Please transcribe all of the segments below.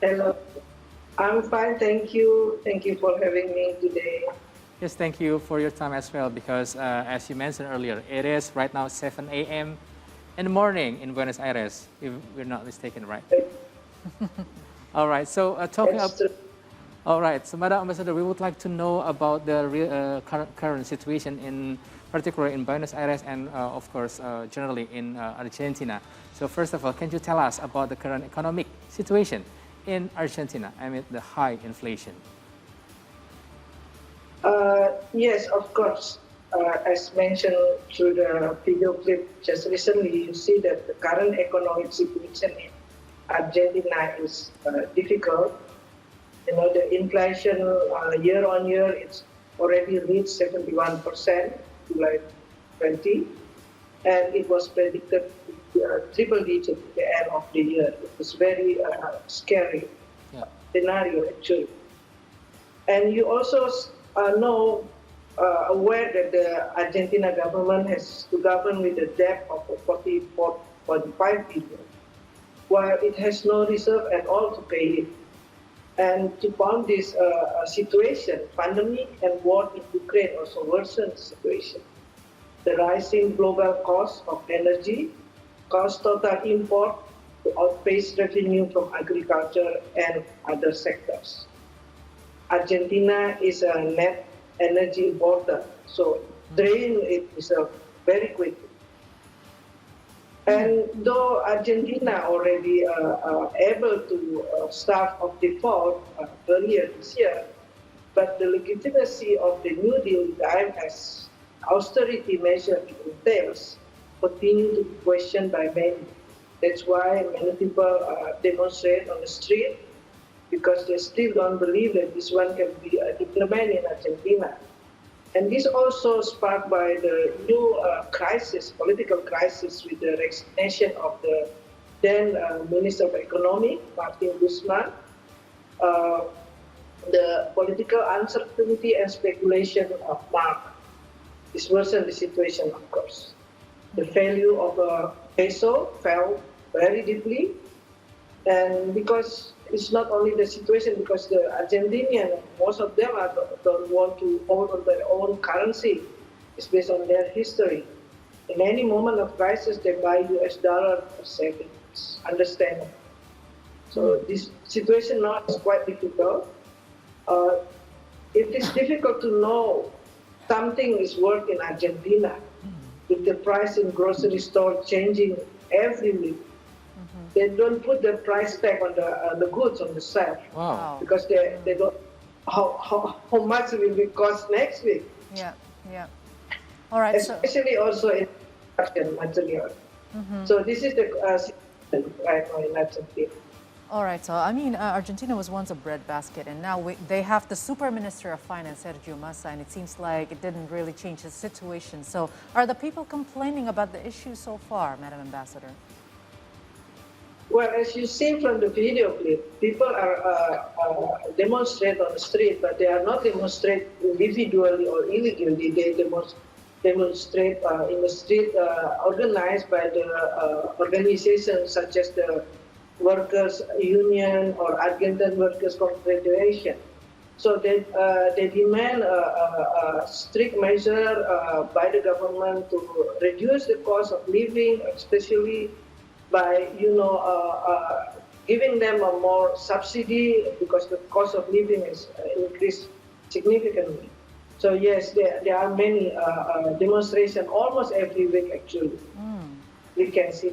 Hello. I'm fine, thank you. Thank you for having me today. Yes, thank you for your time as well, because as you mentioned earlier, it is right now 7 a.m. in the morning in Buenos Aires, if we're not mistaken, right? All right, so talking That's up. true. All right, so Madam Ambassador, we would like to know about the current situation, in particular in Buenos Aires and, of course, generally in Argentina. So first of all, can you tell us about the current economic situation in Argentina amid the high inflation? Yes, of course. As mentioned through the video clip just recently, you see that the current economic situation in Argentina is difficult. You know, the inflation year on year, it's already reached 71%, July 20, and it was predicted triple digit at the end of the year. It was very scary Yeah. scenario, actually. And you also know, aware that the Argentina government has to govern with a debt of 44.5 billion, while it has no reserve at all to pay it. And to compound this situation, pandemic and war in Ukraine also worsen the situation. The rising global cost of energy caused total import to outpace revenue from agriculture and other sectors. Argentina is a net energy importer, so drain it is a very quick. And though Argentina already able to start of default earlier this year, but the legitimacy of the New Deal with the IMF's austerity measure it entails continue to be questioned by many. That's why many people demonstrate on the street, because they still don't believe that this one can be implemented in Argentina. And this also sparked by the new crisis, political crisis, with the resignation of the then Minister of Economy, Martin Guzman. Uh, the political uncertainty and speculation of Mark is worsened the situation, of course. The value of the peso fell very deeply, and because it's not only the situation, because the Argentinian, most of them don't want to hold on their own currency. It's based on their history. In any moment of crisis, they buy US dollar for saving. It's understandable. So this situation now is quite difficult. Uh, it is difficult to know something is work in Argentina with the price in grocery store changing every week. They don't put the price tag on the goods on the shelf. Wow. Because they don't how much it will cost next week. Yeah, yeah. All right. Especially also in production material. So this is the situation right now in Argentina. All right. So I mean, Argentina was once a breadbasket, and now they have the Super Minister of Finance, Sergio Massa, and it seems like it didn't really change the situation. So are the people complaining about the issue so far, Madam Ambassador? Well, as you see from the video clip, people are demonstrate on the street, but they are not demonstrate individually or illegally. They demonstrate in the street, organized by the organizations such as the Workers Union or Argentine Workers Confederation. So they demand a strict measure by the government to reduce the cost of living, especially by giving them a more subsidy, because the cost of living is increased significantly. So yes, there are many demonstrations almost every week actually. We can see.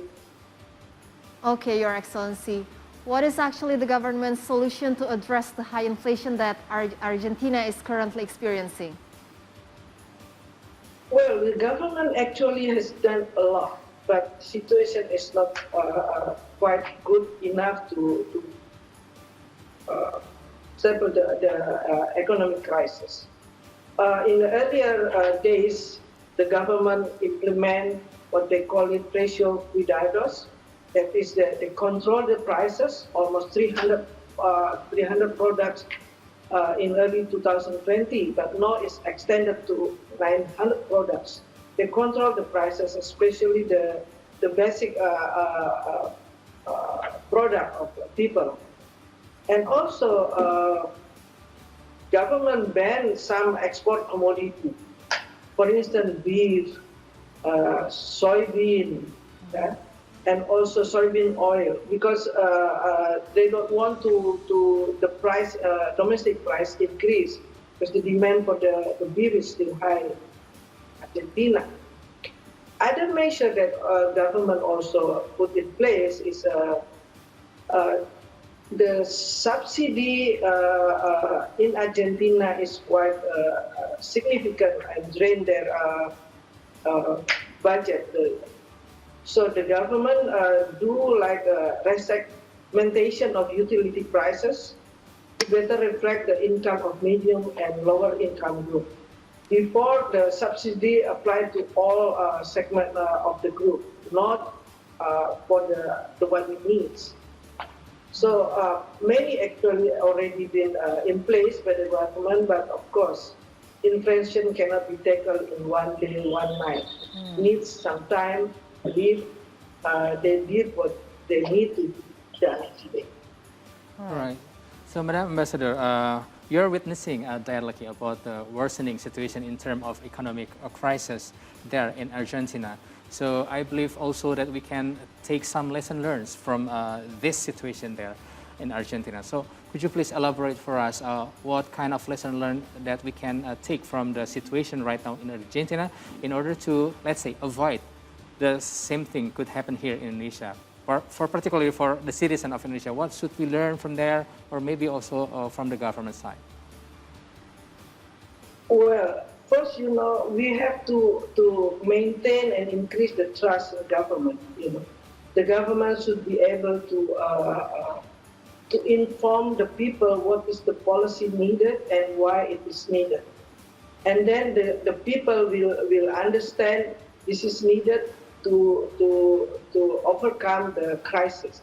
Okay, Your Excellency. What is actually the government's solution to address the high inflation that Argentina is currently experiencing? Well, the government actually has done a lot, but the situation is not quite good enough to settle the economic crisis. In the earlier days, the government implement what they call it precio cuidados. That is, they control the prices, almost 300 products in early 2020, but now it's extended to 900 products. They control the prices, especially the basic product of people. And also, government banned some export commodity. For instance, beef, soybean, yeah, and also soybean oil, because they don't want to the price, domestic price increase, because the demand for the beef is still high in Argentina. Other measure that government also put in place is the subsidy in Argentina is quite significant and drain their budget. So the government do like a resegmentation of utility prices to better reflect the income of medium and lower income group. Before, the subsidy applied to all segment of the group, not for the one in needs. So many actually already been in place by the government, but of course, inflation cannot be tackled in one day, one night. Needs some time. Believe they did what they need to do today. Right. So, Madam Ambassador, you're witnessing directly about the worsening situation in terms of economic crisis there in Argentina. So I believe also that we can take some lesson learned from this situation there in Argentina. So could you please elaborate for us what kind of lesson learned that we can take from the situation right now in Argentina in order to, let's say, avoid the same thing could happen here in Indonesia? For particularly for the citizen of Indonesia, what should we learn from there, or maybe also from the government side? Well, first, we have to maintain and increase the trust in the government. The government should be able to inform the people what is the policy needed and why it is needed, and then the people will understand this is needed to overcome the crisis.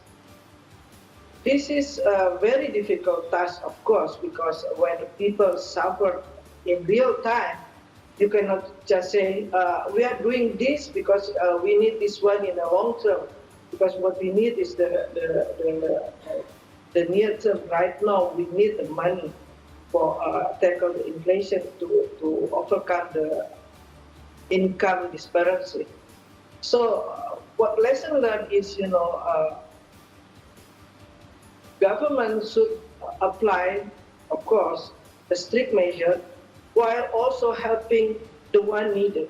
This is a very difficult task, of course, because when people suffer in real time, you cannot just say, we are doing this because we need this one in the long term, because what we need is the near term. Right now, we need the money for tackle the inflation to overcome the income disparity. So what lesson learned is, government should apply, of course, a strict measure while also helping the one needed.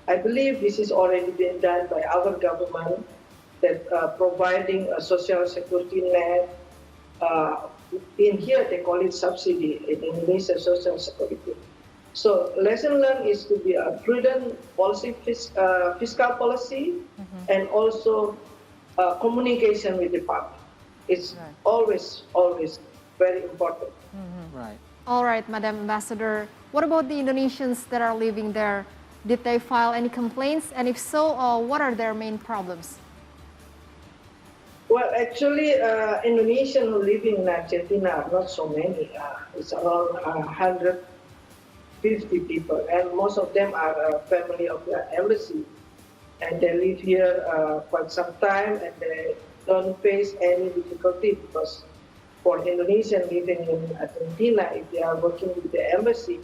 I believe this is already been done by our government, that providing a social security net. In here, they call it subsidy. In Indonesia, social security. So lesson learned is to be a prudent policy, fiscal policy, and also communication with the public. It's always very important. Right. All right, Madam Ambassador. What about the Indonesians that are living there? Did they file any complaints? And if so, what are their main problems? Well, actually, Indonesians who living in Argentina are not so many. It's around 150 people, and most of them are family of the embassy. And they live here quite some time, and they don't face any difficulty, because for Indonesian living in Argentina, if they are working with the embassy,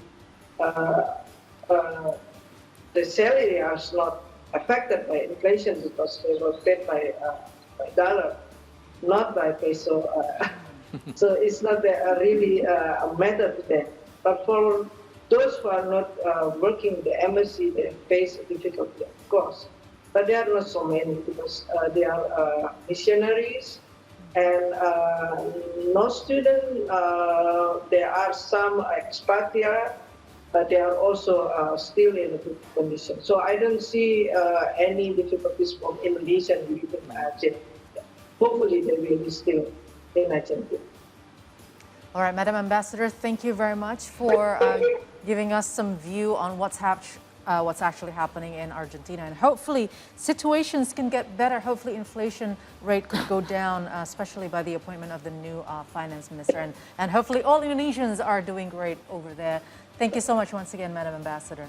the salary is not affected by inflation, because they were paid by dollar, not by peso. So it's not really a matter to them. But for those who are not working in the embassy, they face difficulty, of course. But there are not so many, because they are missionaries and no student. There are some expatriate, but they are also still in a good condition. So I don't see any difficulties from Indonesian living in Argentina. Hopefully they will be still in Argentina. All right, Madam Ambassador, thank you very much for giving us some view on what's actually happening in Argentina. And hopefully situations can get better. Hopefully inflation rate could go down, especially by the appointment of the new finance minister. And hopefully all Indonesians are doing great over there. Thank you so much once again, Madam Ambassador.